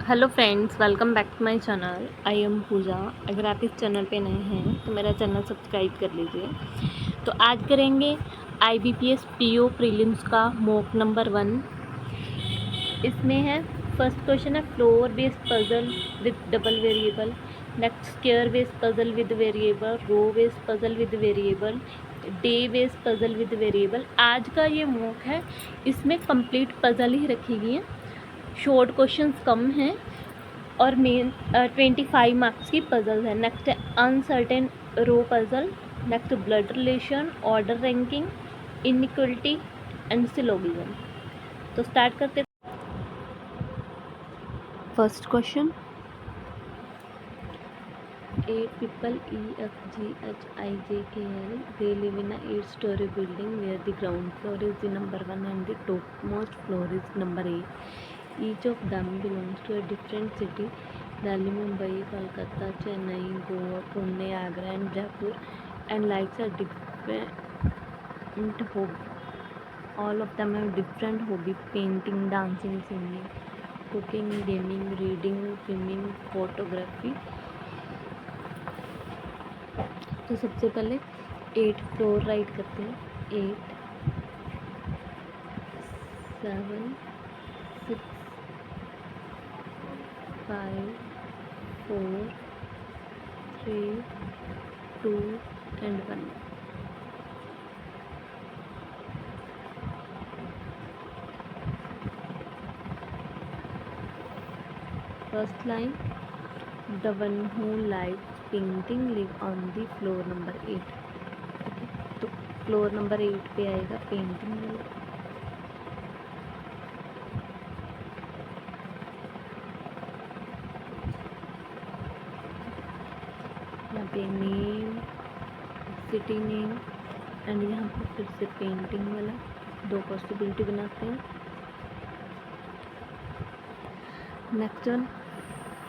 Hello friends, welcome back to my channel. I am Pooja. अगर आप इस चैनल पे नए हैं तो मेरा चैनल सब्सक्राइब कर लीजिए। तो आज करेंगे IBPS PO प्रीलिम्स का मॉक नंबर 1। इसमें है फर्स्ट क्वेश्चन है floor based puzzle with double variable, next square based puzzle with variable, row based puzzle with variable, day based puzzle with variable. आज का ये मॉक है, इसमें कंप्लीट पजल ही रखी गई है, शॉर्ट क्वेश्चंस कम हैं और मेन 25 मार्क्स की पजल है। नेक्स्ट है uncertain row puzzle, next blood relation, order ranking, inequality and syllogism. तो स्टार्ट करते। First question, 8 people EFGHIJKL, they live in a 8-story building where the ground floor is the number 1 and the topmost floor is number 8. Each of them belongs to a different city: Delhi, Mumbai, Kolkata, Chennai, Goa, Pune, Agra and Jaipur, and likes a different hobby. All of them have different hobby: painting, dancing, singing, cooking, gaming, reading, swimming, photography. तो सबसे पहले 8 floor right करते हैं। 8 7 6 5 4 3 2 and 1। First line, the one who likes painting live on the floor number 8। तो floor number 8 पे आएगा painting वाला। यहाँ पे नेम, सिटी नेम एंड यहाँ पे फिर से पेंटिंग वाला, दो पॉसिबिलिटी बनाते हैं। Next one,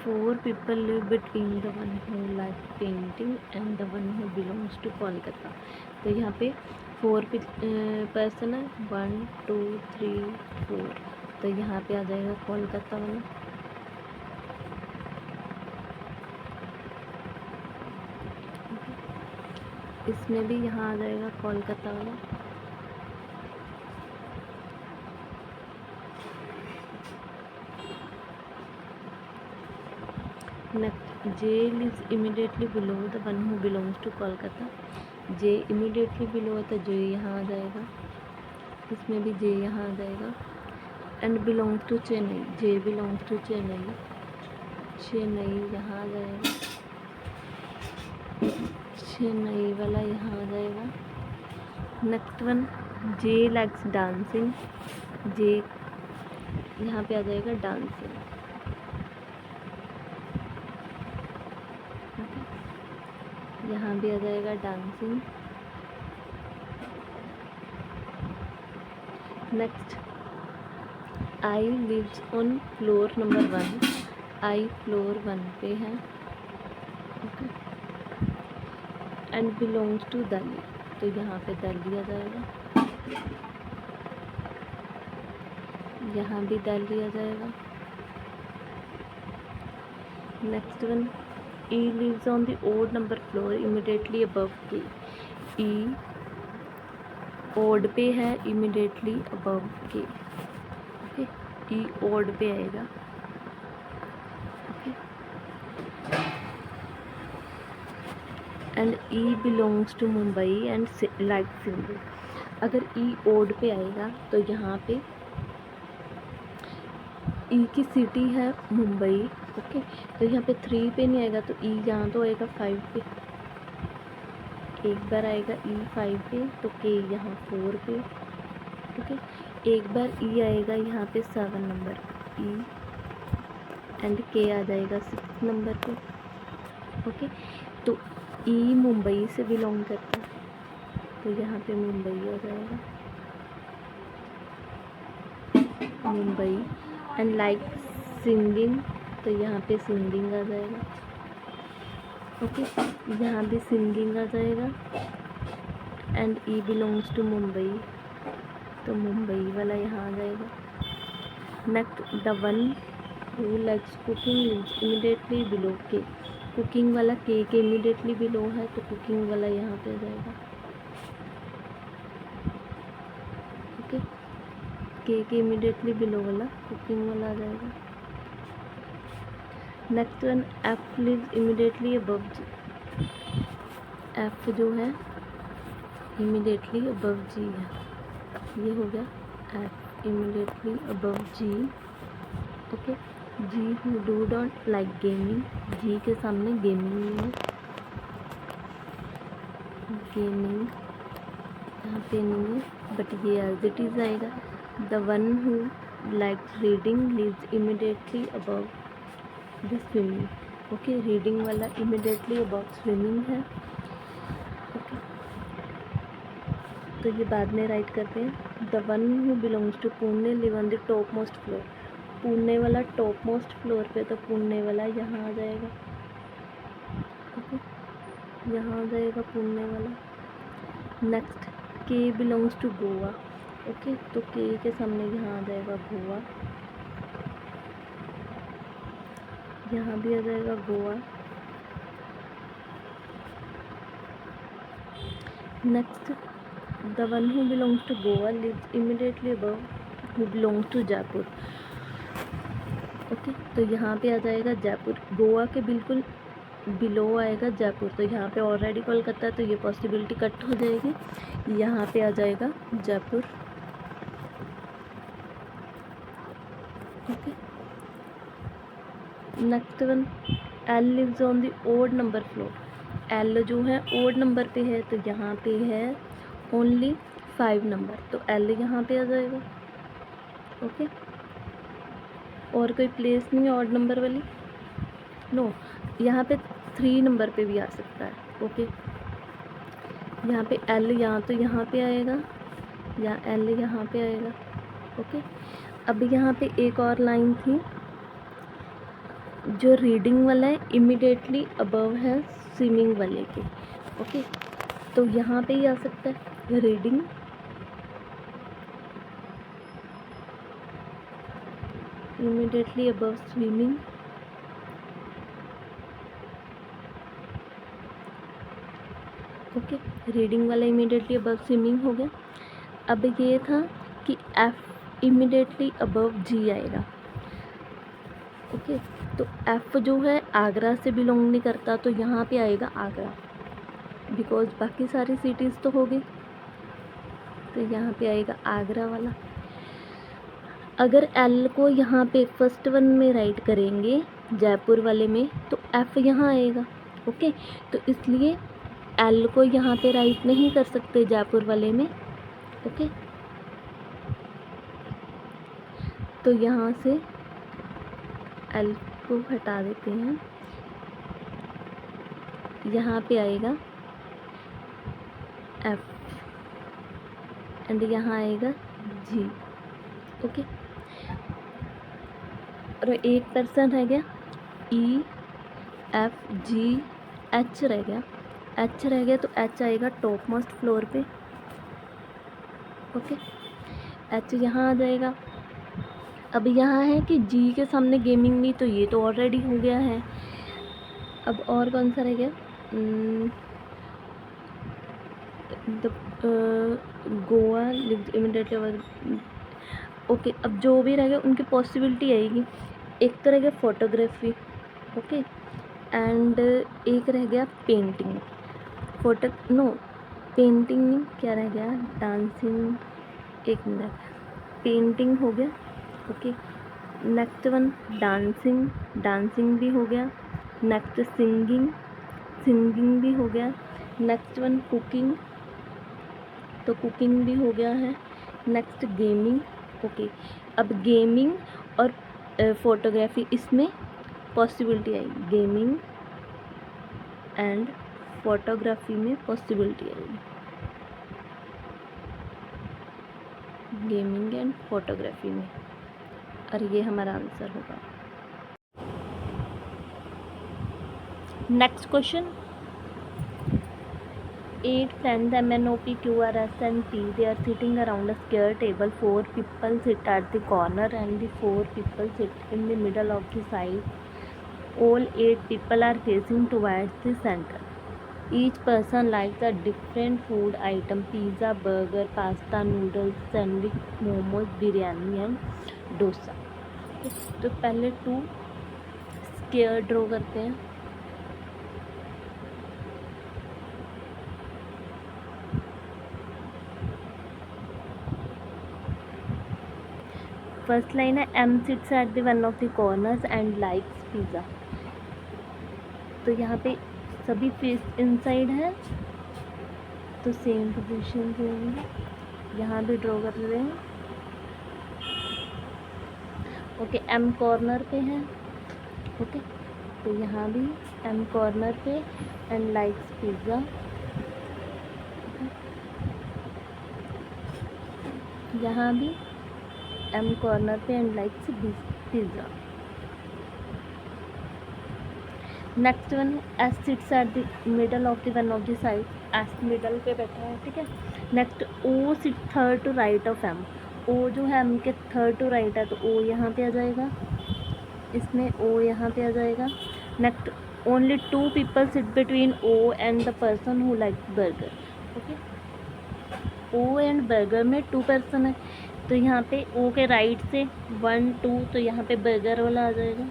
4 people live between the one who likes painting and the one who belongs to Kolkata. तो यहाँ पे 4 पर्सन है, 1 2 3 4। तो यहाँ पे आ जाएगा कोलकाता वाला। इसमें भी यहाँ आ जाएगा कोलकाता वाला। Next, J lives immediately below the one who belongs to Kolkata. J immediately below है तो J यहाँ आ जाएगा, इसमें भी J यहाँ आ जाएगा। And belongs to Chennai, J belongs to Chennai, Chennai यहाँ आ जाएगा, चेन्नई वाला यहाँ आ जाएगा। Next one, J likes dancing, J यहाँ पे आ जाएगा डांसिंग। यहाँ भी आ जाएगा dancing. Next, I lives on floor number 1। I floor 1 पे है, okay. And belongs to Delhi, तो यहाँ पे दिल्ली आ जाएगा, यहाँ भी दिल्ली आ जाएगा। Next one, E lives on the odd number floor immediately above K। E odd पे है, immediately above K, okay. E odd पे आएगा, okay. And E belongs to Mumbai and like singing. अगर E odd पे आएगा तो यहाँ पे E की सिटी है मुंबई, ओके। तो यहाँ पे 3 पे नहीं आएगा तो E यहाँ तो आएगा 5 पे। एक बार आएगा E 5 पे तो K यहाँ 4 पे, ओके। एक बार E आएगा यहाँ पे 7 नंबर E एंड K आ जाएगा 6 नंबर पे, ओके। तो E मुंबई से बिलोंग करता है तो यहाँ पे मुंबई आ जाएगा, मुंबई। एंड लाइक सिंगिंग, तो यहाँ पे सिंगिंग आ जाएगा, ओके। यहाँ भी सिंगिंग आ जाएगा। And E belongs to Mumbai, तो मुंबई वाला यहाँ आ जाएगा। Next, the one who likes cooking lives immediately below K. Cooking वाला के इमीडिएटली बिलो है तो कुकिंग वाला यहाँ पे आ जाएगा। ओके, के इमीडिएटली बिलो वाला कुकिंग वाला आ जाएगा। Next one, F lives immediately above G. F जो है इमीडिएटली अबव जी है, ये हो गया F immediately above G. Okay, G who do don't like gaming, G के सामने गेमिंग है, गेमिंग यहाँ पे नहीं है बट ये एज इट इज़ आएगा। The one who likes reading lives immediately above the swimming. Okay, reading वाला इमीडिएटली अबव स्विमिंग है। ओके, तो ये बाद में राइट करते हैं। The one who belongs to Pune live on the top most floor. Pune वाला टॉप मोस्ट फ्लोर पे, तो पुणे वाला यहाँ आ जाएगा। ओके, यहाँ आ जाएगा पुणे वाला। नेक्स्ट, के बिलोंग्स टू गोवा। ओके, तो के के सामने यहाँ आ जाएगा गोवा, यहाँ भी आ जाएगा Goa. Next, the one who belongs to Goa lives immediately above who belongs to Jaipur. Okay, तो यहाँ पे आ जाएगा जयपुर, गोवा के बिल्कुल बिलो आएगा जयपुर, तो यहाँ पे ऑलरेडी कोलकाता है तो ये पॉसिबिलिटी कट हो जाएगी। यहाँ पे आ जाएगा Jaipur. Okay, next one, L lives on the odd number floor. L जो है ओड नंबर पे है तो यहाँ पे है ओनली 5 नंबर, तो एल यहाँ पे आ जाएगा। ओके, और कोई प्लेस नहीं है ऑड नंबर वाली, नो, यहाँ पे 3 नंबर पे भी आ सकता है। ओके, यहाँ पे एल यहाँ तो यहाँ पे आएगा, या एल यहाँ पे आएगा। ओके, अब यहाँ पे एक और लाइन थी, जो रीडिंग वाला है इमीडिएटली अबव है स्विमिंग वाले के। ओके, तो यहाँ पे ही आ सकता है reading, immediately above swimming. Okay, reading वाला इमीडिएटली अबव स्विमिंग हो गया। अब ये था कि एफ इमीडिएटली अबव जी आएगा। ओके, तो एफ जो है आगरा से बिलोंग नहीं करता, तो यहाँ पे आएगा आगरा, बिकॉज बाकी सारी सिटीज़ तो हो गई, तो यहाँ पे आएगा आगरा वाला। अगर एल को यहाँ पे फर्स्ट वन में राइट करेंगे जयपुर वाले में, तो एफ यहाँ आएगा। ओके, तो इसलिए एल को यहाँ पे राइट नहीं कर सकते जयपुर वाले में। ओके, तो यहाँ से एल को हटा देते हैं, यहाँ पे आएगा एफ एंड यहाँ आएगा जी। ओके, और एक पर्सन रह गया, ई एफ जी एच रह गया, एच रह गया, तो एच आएगा टॉप मोस्ट फ्लोर पे। ओके, एच यहाँ आ जाएगा। अब यहाँ है कि जी के सामने गेमिंग नहीं, तो ये तो ऑलरेडी हो गया है। अब और कौन सा रह गया, Goa lives immediately above. Okay, अब जो भी रह गया उनकी पॉसिबिलिटी आएगी। एक तो रह गया फोटोग्राफी, ओके, एंड एक रह गया पेंटिंग, पेंटिंग नहीं, क्या रह गया, डांसिंग, एक मिनट, पेंटिंग हो गया। ओके, नेक्स्ट वन डांसिंग भी हो गया। नेक्स्ट सिंगिंग भी हो गया। नेक्स्ट वन कुकिंग, तो कुकिंग भी हो गया है। Next gaming. ओके, अब गेमिंग और फोटोग्राफी, इसमें possibility I, gaming and photography में पॉसिबिलिटी आएगी, गेमिंग एंड फोटोग्राफी में, और ये हमारा आंसर होगा। Next question, 8 friends MNOP QRS and T. They are sitting around a square table. 4 people sit at the corner and the 4 people sit in the middle of the side. All 8 people are facing towards the center. Each person likes a different food item: pizza, burger, pasta, noodles, sandwich, momos, biryani and dosa. तो पहले 2 square draw करते हैं. First line है M sits at the one of the corners and likes pizza. तो यहाँ पे सभी face inside है तो सेम पोजीशन रहेंगे. यहाँ भी ड्रॉ कर रहे हैं. ओके, M कॉर्नर पे है. ओके, तो यहाँ भी M कॉर्नर पे एंड लाइक्स पिज़्ज़ा. यहाँ भी M कॉर्नर पे and likes pizza. Next one S sits at the middle of the one of the side. S middle पे बैठा है. ठीक है. Next O sit third to right of M. O जो है M के थर्ड टू राइट है तो O यहाँ पे आ जाएगा. इसमें O यहाँ पे आ जाएगा. Next only 2 people sit between O and the person who likes burger. Okay, O and burger में 2 person है तो यहाँ पे O के राइट से 1 2 तो यहाँ पे बर्गर वाला आ जाएगा.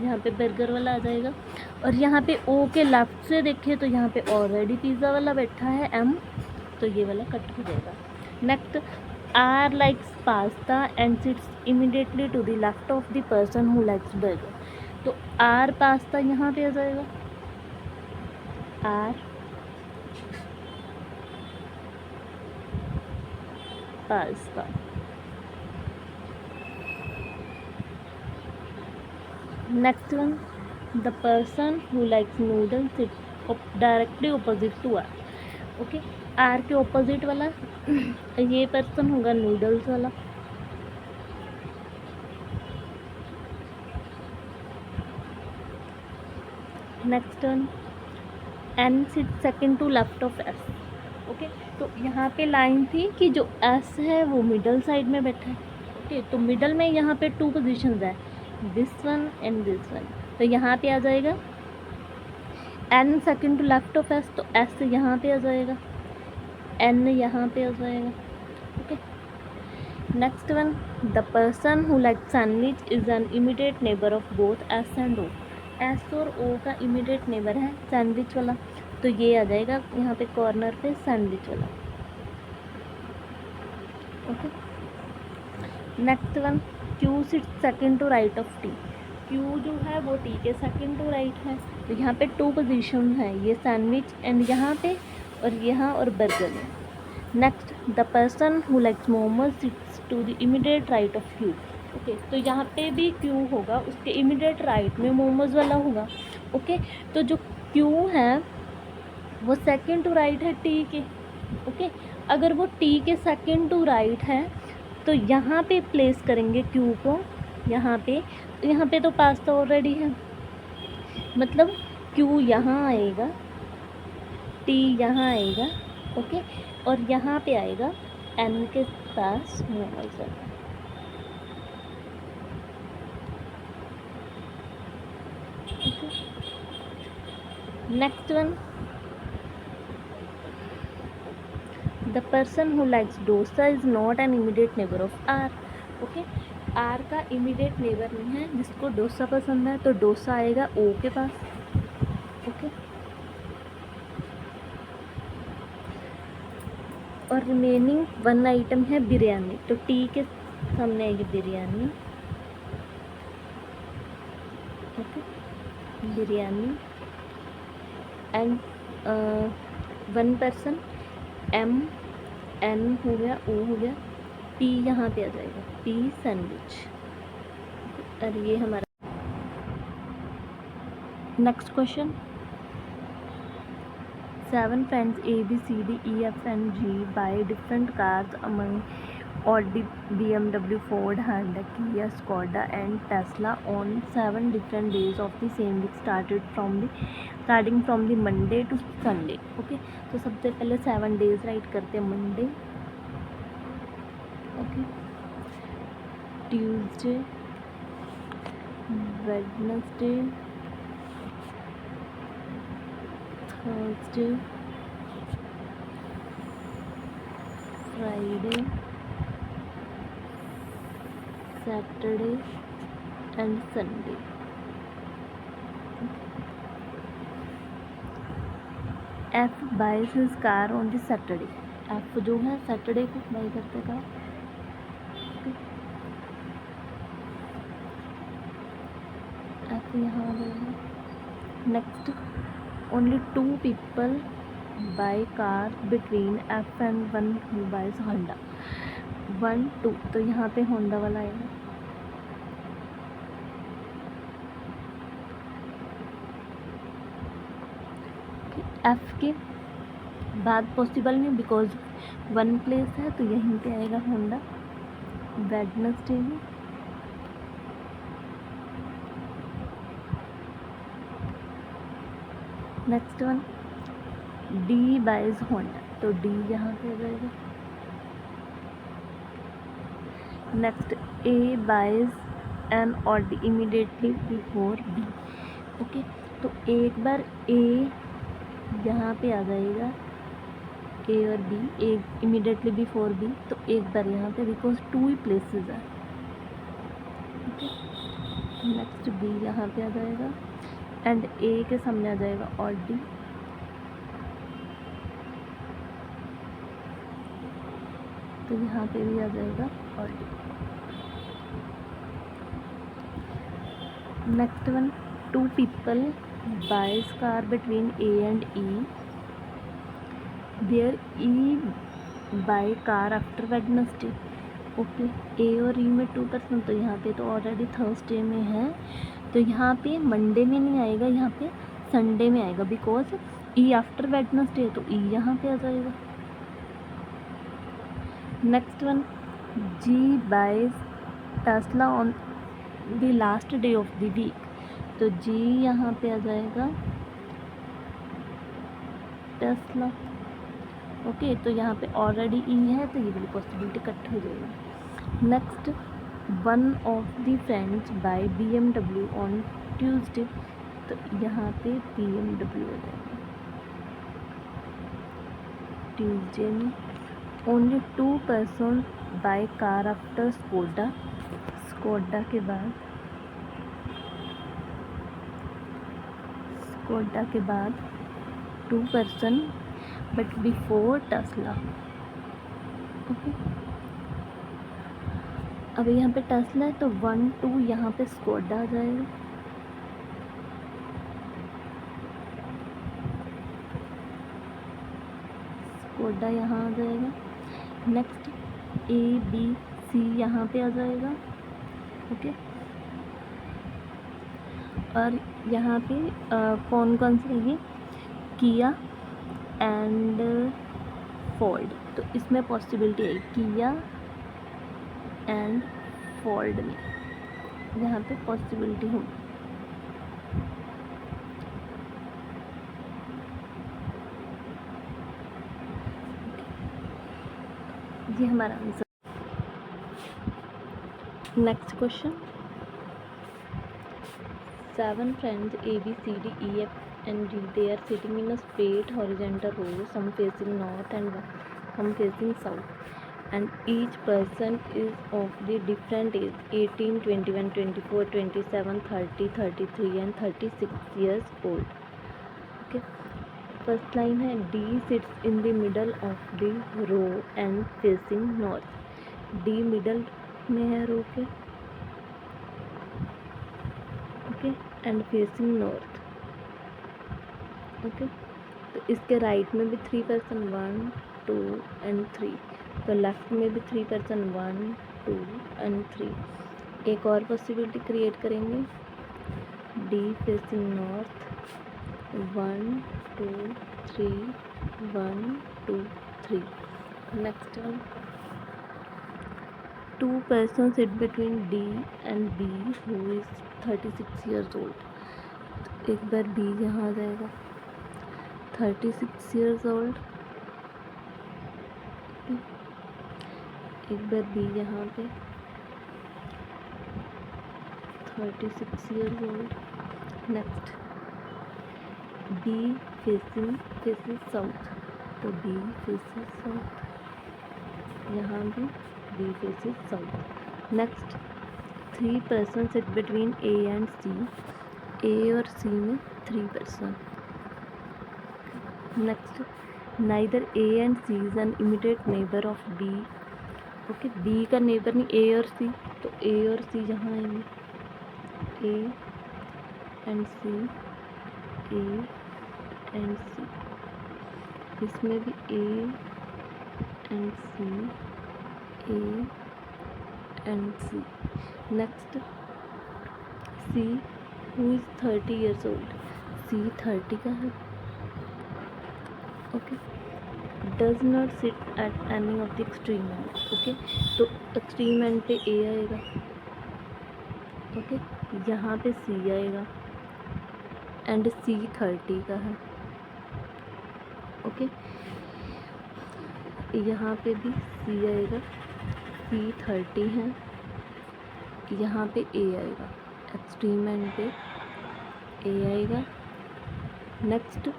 यहाँ पे बर्गर वाला आ जाएगा. और यहाँ पे O के लेफ्ट से देखें तो यहाँ पे ऑलरेडी पिज़्ज़ा वाला बैठा है M, तो ये वाला कट हो जाएगा. Next R likes pasta and sits immediately to the left of the person who likes burger. तो R पास्ता यहाँ पे आ जाएगा. R pasta. Next one the person who likes noodles sit directly opposite to R. Okay, R के opposite वाला ये person होगा noodles वाला. Next one N sit second to left of S. Okay, तो यहाँ पे लाइन थी कि जो S है वो मिडल साइड में बैठा है. ओके, तो मिडल में यहाँ पे 2 पोजीशंस है, this one and this one. तो यहाँ पे आ जाएगा N second to left of S, तो S यहाँ पे आ जाएगा, N यहाँ पे आ जाएगा. Okay, next one the person who like sandwich is an immediate neighbour of both S and O. S और O का इमीडिएट नेबर है सैंडविच वाला, तो ये आ जाएगा यहाँ पे कॉर्नर पे सैंडविच वाला. Okay, next one Q sits second to right of T. Q जो है वो T के सेकंड टू राइट है, तो यहाँ पे 2 पोजीशन है, ये सैंडविच एंड यहाँ पे और यहाँ और बर्गर में. Next the person who likes momos sits to the immediate right of Q. Okay, तो यहाँ पे भी Q होगा, उसके इमीडिएट राइट में मोमोज वाला होगा. ओके, तो जो Q है वो सेकंड टू राइट है T के. ओके, अगर वो T के सेकंड टू राइट है तो यहाँ पे प्लेस करेंगे Q को यहाँ पे. तो यहाँ पे तो पास्ता ऑलरेडी है, मतलब Q यहाँ आएगा, T यहाँ आएगा. ओके, और यहाँ पे आएगा N के पास मोमोज वाला. Next one the person who likes dosa is not an immediate neighbour of R. Okay, R का इमीडिएट नेबर नहीं है, जिसको डोसा पसंद है तो डोसा आएगा O के पास. ओके, और रिमेनिंग 1 आइटम है बिरयानी, तो T के सामने आएगी biryani. Okay, biryani and 1 person M N हो गया, O हो गया, P यहाँ पे आ जाएगा, P सैंडविच. और ये हमारा next question. 7 friends A B C D E F and G buy different cars among Audi, BMW, Ford, Honda, Kia, Skoda and Tesla on 7 different days of the same week starting from the Monday to Sunday. Okay, तो सबसे पहले 7 days write करते हैं. Monday, okay, Tuesday, Wednesday, Thursday, Friday, Saturday and Sunday. F buys his car on the Saturday. F जो है Saturday को by करते car. F यहाँ आ जाएगा. Next, only 2 people by car between F and 1 who buys Honda. 1 2, तो यहाँ पे होंडा वाला आएगा. एफ के बाद पॉसिबल नहीं बिकॉज 1 प्लेस है तो यहीं पे आएगा होंडा. वेडनेसडे में next one, D buys Honda, तो डी यहाँ पे आ जाएगा. Next, A buys an Audi immediately before B. Okay, तो एक बार ए यहाँ पे आ जाएगा, ए और बी, ए इमीडिएटली बिफोर बी, तो एक बार यहाँ पे बिकॉज 2 ही प्लेसेस है. ओके, नेक्स्ट बी यहाँ पे आ जाएगा एंड ए के सामने आ जाएगा और डी. तो यहाँ पे भी आ जाएगा और D. Next one, 2 people buys car between A and E, where E buy car after Wednesday. Okay, A और ई में 2%, तो यहाँ पे तो ऑलरेडी थर्सडे में है, तो यहाँ पे मंडे में नहीं आएगा, यहाँ पे संडे में आएगा बिकॉज ई आफ्टर वेडनेसडे, तो ई यहाँ पे आ जाएगा. Next one, G buys Tesla on the last day of the week, तो जी यहाँ पे आ जाएगा टेस्ला. ओके, तो यहाँ पे ऑलरेडी ई है तो ये वाली पॉसिबिलिटी कट हो जाएगी. Next, 1 of the friends buy BMW on Tuesday, तो यहाँ पे BMW आ जाएगा ट्यूसडे में. Only 2 person buy car after Skoda, Skoda के बाद 2 person but before Tesla. Okay, अब यहाँ पे टेस्ला है तो 1 2 यहाँ पे स्कोडा आ जाएगा. स्कोडा यहाँ आ जाएगा. नेक्स्ट, ए बी सी यहाँ पे आ जाएगा. ओके, और यहाँ पे कौन कौन से रहेंगे, किया एंड फोर्ड, तो इसमें पॉसिबिलिटी है किया एंड फोर्ड में, यहाँ पे पॉसिबिलिटी होगी. ये हमारा answer. Next question, 7 friends A B C D E F and G, they are sitting in a straight horizontal row, some facing north and some facing south, and each person is of the different age, 18 21 24 27 30 33 and 36 years old. Okay, first line है, D sits in the middle of the row and facing north. D middle में है रो के. Okay, and facing north. Okay, तो इसके right में भी 3 person 1 2 and 3, तो left में भी 3 person 1 2 and 3. एक और पॉसिबिलिटी क्रिएट करेंगे, D facing north 1 2 3 1 2 3. Next one, 2 person sit between D and B who is 36 years old. एक बार B यहाँ आ जाएगा 36 years old, एक बार B यहाँ पे 36 years old. Next B faces south, तो B faces south, यहाँ भी B faces south. Next 3 person sit between A and C, A और C में 3 person. Next neither A and C is an immediate neighbor of B. Okay B का neighbour नहीं A और C, तो A और C यहाँ आएंगे A and C, A and C. इसमें भी A and C, A and C. Next C who is 30 years old, C 30 का है. Okay does not sit at any of the extreme end. Okay तो extreme and पे A आएगा. Okay यहाँ पे C आएगा एंड C 30 का है. ओके यहाँ पे भी C आएगा, C 30 है, यहाँ पे A आएगा, एक्सट्रीम एंड पे A आएगा. Next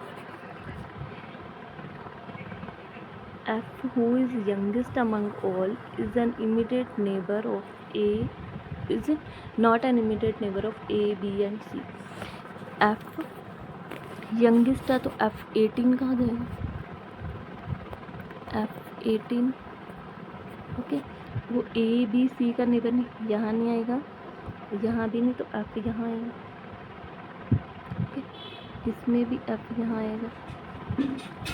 F who is youngest among all is an immediate neighbor of A, is not an immediate neighbor of A, B and C. F youngest है तो F 18 कहाँ जाएगा, F 18. ओके वो A B C का neighbour नहीं, यहाँ नहीं आएगा, यहाँ भी नहीं, तो F यहाँ आएगा. ओके इसमें भी F यहाँ आएगा.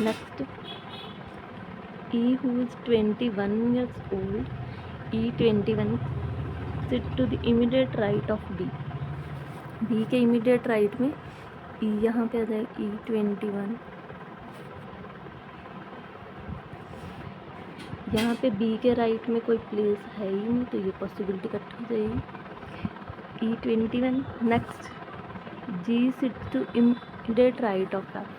Next E who is 21 years old, E 21 sit to the immediate right of B. B के immediate right में E यहाँ पे आ जाएगा, E 21. यहाँ पे B के राइट में कोई प्लेस है ही नहीं, तो ये पॉसिबिलिटी कट हो जाएगी. E 21. Next G sit to immediate right of F.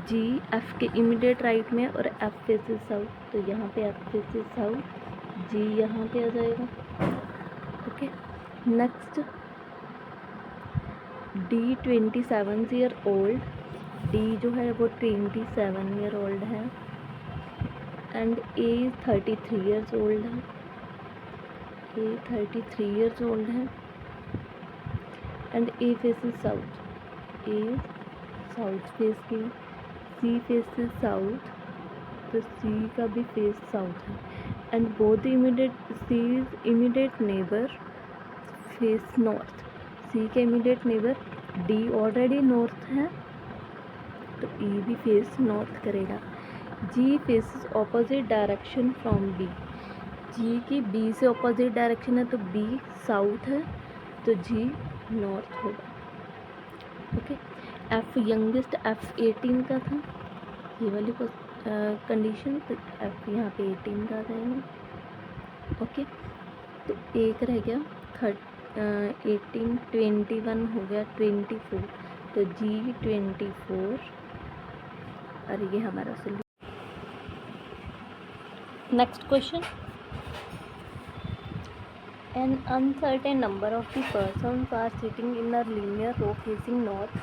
G F के इमीडिएट राइट में और F फेसेस साउथ, तो यहाँ पे F फेसेस साउथ, G यहाँ पे आ जाएगा. Okay next D 27 year old, D जो है वो 27 ईयर ओल्ड है एंड A 33 ईयर्स ओल्ड है, A 33 ईयर्स ओल्ड है and A faces south, A south face की, C फेसेस साउथ, तो C का भी फेस साउथ है and both immediate C is immediate neighbour face north. C के immediate neighbour D already north है, तो E भी फेस नॉर्थ करेगा. G faces opposite direction from B, G की B से ऑपोजिट डायरेक्शन है, तो B साउथ है, तो G नॉर्थ होगा. ओके F यंगेस्ट F 18 का था, ये वाली कंडीशन, तो F यहाँ पे 18 का आ जाएगा. ओके तो एक रह गया 18, 21 हो गया 24, तो G 24 और ये हमारा solution. Next question. An uncertain number of the persons are sitting in a linear row facing north.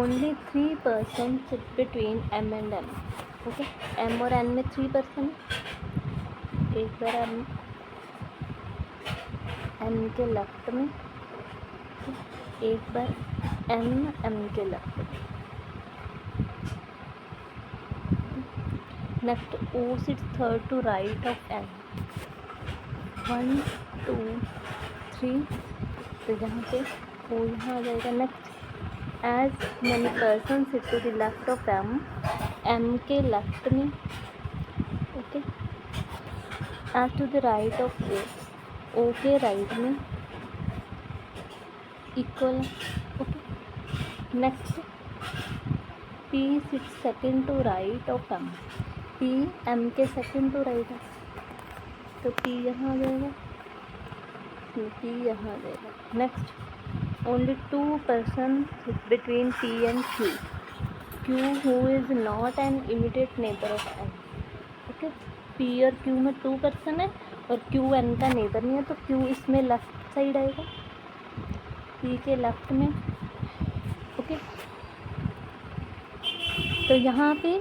Only 3 persons sit between M and N. Okay M और N में 3 पर्सन, एक बार M के लेफ्ट में, एक बार M के left में. Next O sits third to right of N. 1 2 3, तो यहाँ पे O यहाँ आ जाएगा. Next as many person sit to the left of M, M के लेफ्ट में. Okay as to the right of O, O के राइट में equal. Okay next P sit second to right of M, P M के second to right है, तो P यहाँ आ जाएगा. इसमें P यहाँ आ जाएगा। Next, only 2 person between P and Q, Q who is not an immediate neighbor of N। Okay, P और Q में 2 person है और Q N का नेबर नहीं है, तो Q इसमें लेफ्ट साइड आएगा, P के लेफ्ट में। ओके, तो यहाँ पे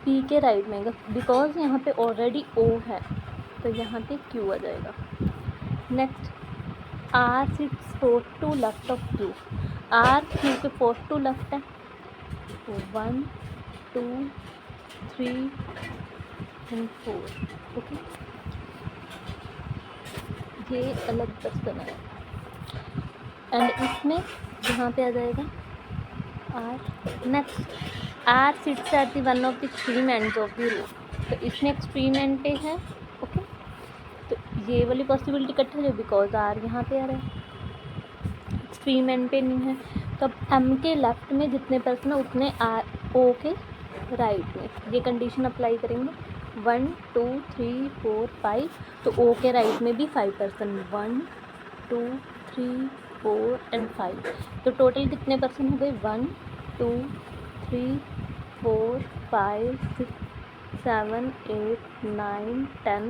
P के राइट में आएगा, बिकॉज यहाँ पे ऑलरेडी O है, तो यहाँ पे Q आ जाएगा। Next, R sits 4 to left of Q, R Q के 4 to लेफ्ट है, तो 1 2 3 एंड 4। ओके, ये अलग पर्सन है, एंड इसमें यहाँ पे आ जाएगा R। Next, R sits at the one of the extreme ends of the row, तो इसमें एक्सट्रीम एंड पे है। ओके, तो ये वाली पॉसिबिलिटी कट हो जाए, बिकॉज R यहाँ पे आ रहा है, एक्सट्रीम एंड पे नहीं है। तो अब M के लेफ्ट में जितने पर्सन है उतने O के राइट में, ये कंडीशन अप्लाई करेंगे। 1 2 3 4 5, तो O के राइट में भी 5 पर्सन, 1 2 3 4 एंड 5, तो टोटल कितने पर्सन हो गए? 1 2 3 4 5 6 7 8 9 10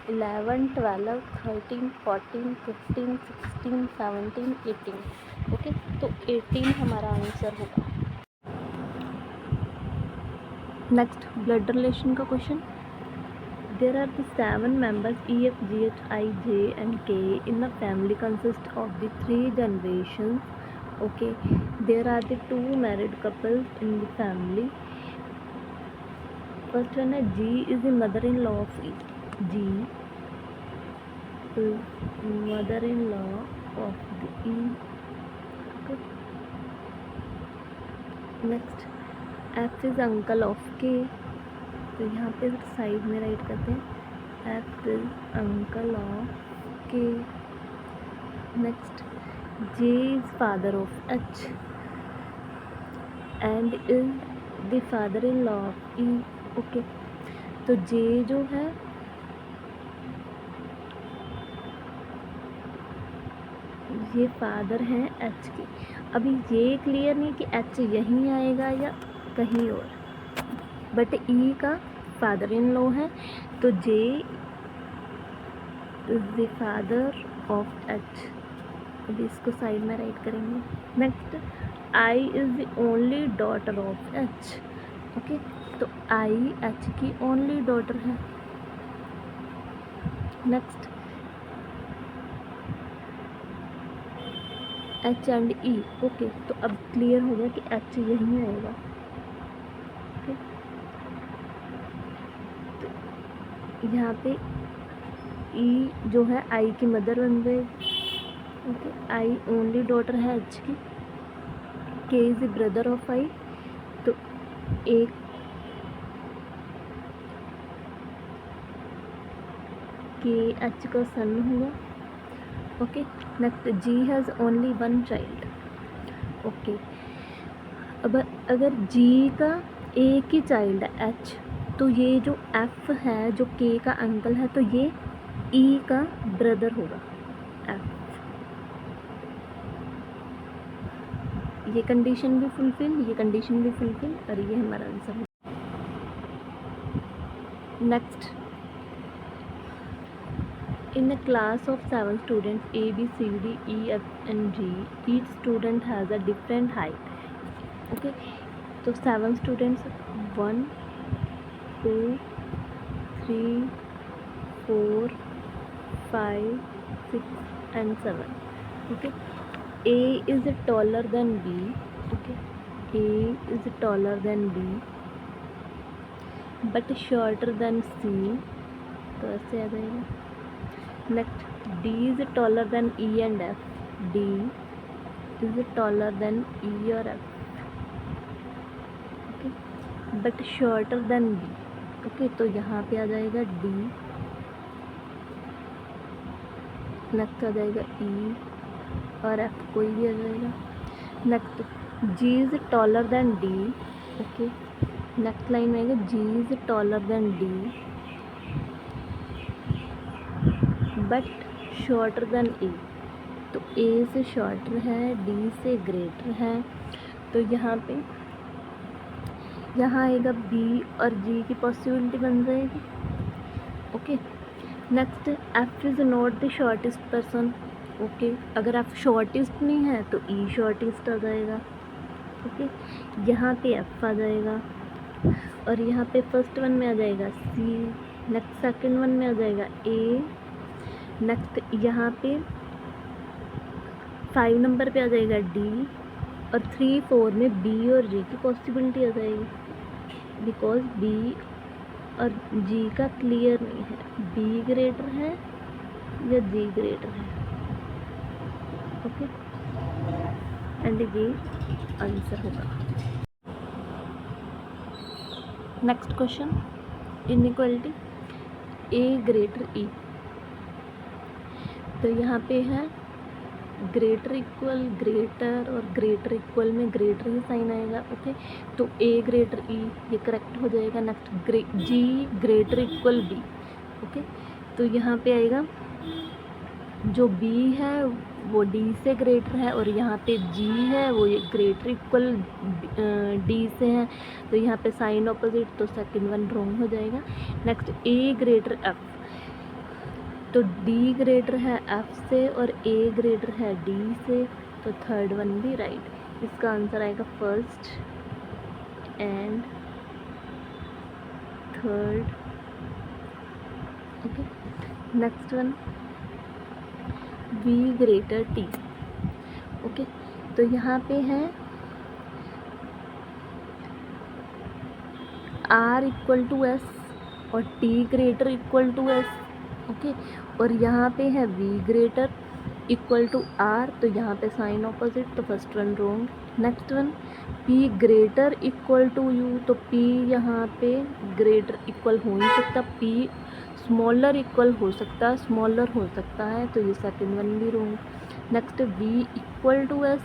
11 12 13 14 15 16 17 18। ओके, तो 18 हमारा आंसर होगा। नेक्स्ट, ब्लड रिलेशन का question. There are the 7 members E, F, G, H, I, J and K in the family consist of the 3 generations. Okay, there are the 2 married couples in the family. First one है G is the mother-in-law of E. G is mother-in-law of the E. Okay. Next, F is uncle of K. तो यहाँ पे side में write करते हैं, F is uncle of K। Next, J is father of H and is the father-in-law of E। Okay, तो J जो है ये फादर हैं H के। अभी ये क्लियर नहीं कि H यहीं आएगा या कहीं और, बट E का फादर इन लॉ है, तो J is the father of H। अभी इसको साइड में राइट करेंगे। Next, I is the only daughter of H। Okay, तो I H की ओनली डॉटर है। Next, H and E। Okay, तो अब क्लियर हो गया कि H यहीं आएगा। यहाँ पे E जो है I की मदर बन गए। ओके, I ओनली डॉटर है H की। K is the brother of I, तो एक K H का सन होगा। Okay, next, G has only 1 child. Okay, अब अगर G का एक ही चाइल्ड है H, तो ये जो F है जो K का अंकल है, तो ये E का ब्रदर होगा F। ये कंडीशन भी फुलफिल, ये कंडीशन भी फुलफिल, और ये हमारा आंसर है। Next, in a class of 7 students A, B, C, D, E, F and G, each student has a different height। Okay, तो 7 students, 1 2 3 4 5 6 and 7। Okay, A is taller than B। Okay, A is taller than B but shorter than C, तो ऐसे आ जाएगा। Next, D is taller than E and F। D is taller than E और F, okay, but shorter then B। Okay, तो यहाँ पे आ जाएगा D, next आ जाएगा E और F कोई भी आ जाएगा। Next, G is taller than D। Okay, next line में आएगा G is taller than D but shorter than A, तो ए से शॉर्टर है, डी से ग्रेटर है, तो यहाँ पे यहाँ आएगा बी और जी की पॉसिबिलिटी बन जाएगी। Okay, next F is not the shortest person. Okay, अगर एफ शॉर्टेस्ट नहीं है तो ई शॉर्टेस्ट आ जाएगा। ओके, यहाँ पे एफ आ जाएगा और यहाँ पे फर्स्ट वन में आ जाएगा सी, नेक्स्ट सेकंड वन में आ जाएगा ए, नेक्स्ट यहाँ पे 5 नंबर पे आ जाएगा डी और 3, 4 में बी और जी की पॉसिबिलिटी आ जाएगी, बिकॉज बी और जी का क्लियर नहीं है, बी ग्रेटर है या जी ग्रेटर है। ओके, एंड ये आंसर होगा। नेक्स्ट क्वेश्चन, इनइक्वालिटी ए ग्रेटर ई, तो यहाँ पे है ग्रेटर इक्वल ग्रेटर और ग्रेटर इक्वल में ग्रेटर ही साइन आएगा। ओके, तो ए ग्रेटर ई ये करेक्ट हो जाएगा। नेक्स्ट जी ग्रेटर इक्वल बी। ओके, तो यहाँ पे आएगा जो बी है वो डी से ग्रेटर है और यहाँ पे जी है वो ये ग्रेटर इक्वल डी से है, तो यहाँ पे साइन ऑपोजिट, तो सेकंड वन रॉन्ग हो जाएगा। नेक्स्ट ए ग्रेटर एफ, तो डी ग्रेटर है एफ से और ए ग्रेटर है डी से, तो थर्ड वन भी राइट। इसका आंसर आएगा first and third. Okay, next one V greater T. Okay, तो यहाँ पे है आर इक्वल टू एस और T greater equal to S. Okay, और यहाँ पे है V greater equal to are, तो यहाँ पे साइन ऑपोजिट, तो first one wrong. Next one P greater equal to U, तो पी यहाँ पे ग्रेटर इक्वल हो नहीं सकता, पी स्मॉलर इक्वल हो सकता है, स्मॉलर हो सकता है, तो ये सेकंड वन भी wrong. Next V equal to S,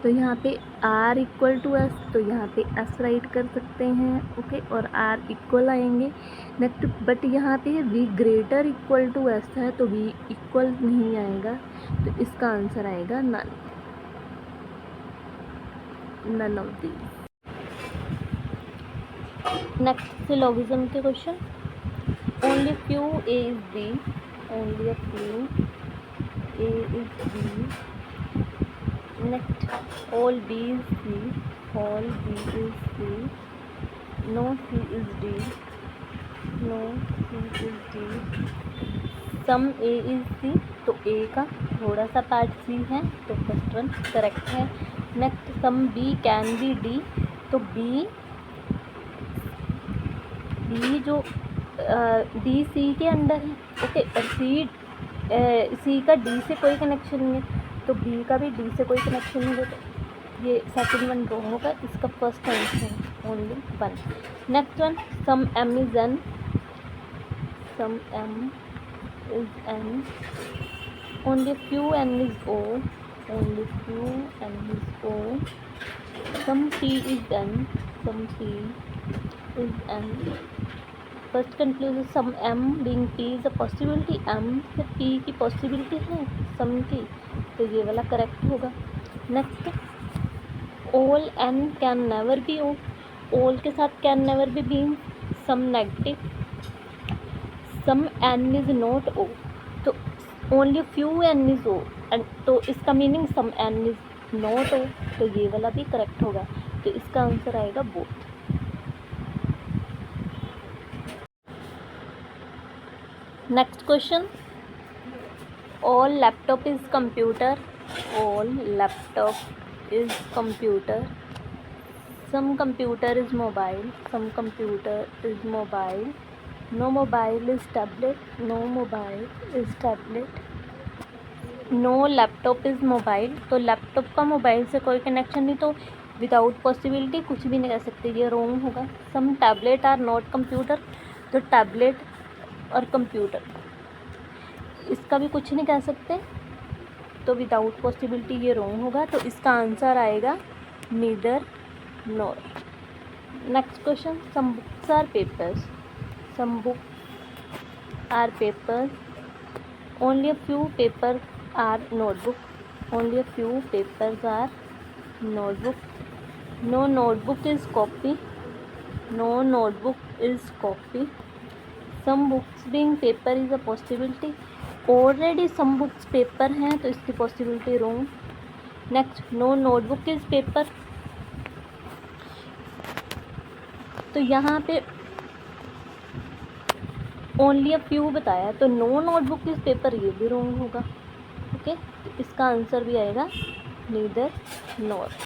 तो यहाँ पे आर इक्वल टू एस, तो यहाँ पे एस राइट कर सकते हैं। ओके, और आर इक्वल आएंगे। नेक्स्ट बट यहाँ पे V greater equal to S है, तो वी इक्वल नहीं आएगा, तो इसका आंसर आएगा none of these. Next syllogism के question, only few A is B, only a few A is B. Next all B is C, all B is C, no C is D, no C is D, some A is C, तो A का थोड़ा सा part C है, तो first one correct है। Next some B can be D, तो B जो D C के अंडर है। ओके, और सी का डी से कोई कनेक्शन नहीं है, तो बी का भी डी से कोई कनेक्शन नहीं है, तो ये सेकंड वन रॉन्ग होगा। इसका फर्स्ट आंसर है only one. Next one some M is N, some M is N, only few N is O, only few N is O, some T is N, some T is N. First conclusion some M being P is a possibility, M से P की possibility है some की, तो ये वाला correct होगा। Next all N can never be O, all के साथ can never B being some negative, some N is not O, तो only few N is O, and तो इसका meaning some N is not O, तो ये वाला भी correct होगा, तो इसका आंसर आएगा both. Next question, all laptop is computer, all laptop is computer, some computer is mobile, some computer is mobile, no mobile is tablet, no mobile is tablet, no laptop is mobile, तो laptop का mobile से कोई connection नहीं, तो without possibility कुछ भी नहीं कह सकते, ये रॉन्ग होगा। सम टैबलेट आर नॉट कंप्यूटर, तो टैबलेट और कंप्यूटर इसका भी कुछ नहीं कह सकते, तो विदाउट पॉसिबिलिटी ये रॉन्ग होगा, तो इसका आंसर आएगा neither nor. Next question, some books are papers, some books are papers, only a few paper are notebook, only a few papers are notebook, no notebook is copy, no notebook is copy, some books being paper is a possibility, already some books paper हैं तो इसकी possibility wrong. Next, no notebook is paper, तो यहाँ पे only a few बताया तो no notebook is paper, ये भी रॉन्ग होगा। ओके, तो इसका आंसर भी आएगा नीदर नॉर।